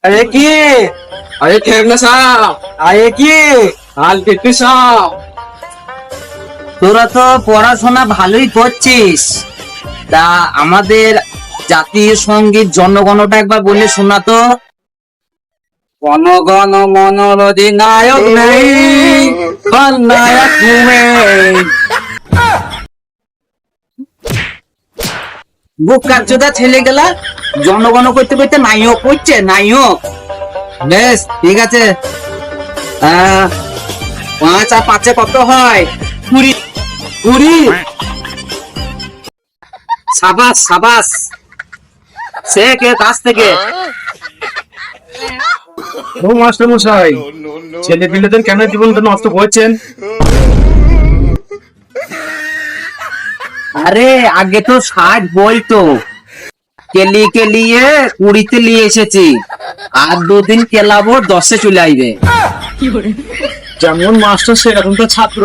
আরে কি? আরে ঠেকনা সাহেব, আরে কি হাল টিটু সাহেব? তোরা তো পড়াশোনা ভালোই করছিস, তা আমাদের জাতীয় সঙ্গীত জনগণটা একবার বলে শোনা তো। গণ মন অধিনায়ক নেই, নায়ক তুমি। বুক কার্যদা ছেলে গেলা জনগণ করতে করতে নায়ক হচ্ছে নায়ক। বেশ ঠিক আছে, 5 আর 5 কত হয়? 20। 20। সাবাস সাবাস, সে কে কাছ থেকে? ও মাস্টার মশাই, ছেলে পিলেদের কেন জীবনটা নষ্ট করছেন? আরে আগে তো 60 বলতো, কেলিয়ে 20-তে নিয়ে এসেছি, আর 2 দিন কেলাবো 10-এ চলে আইবে। যেমন মাস্টার সেরকম তো ছাত্র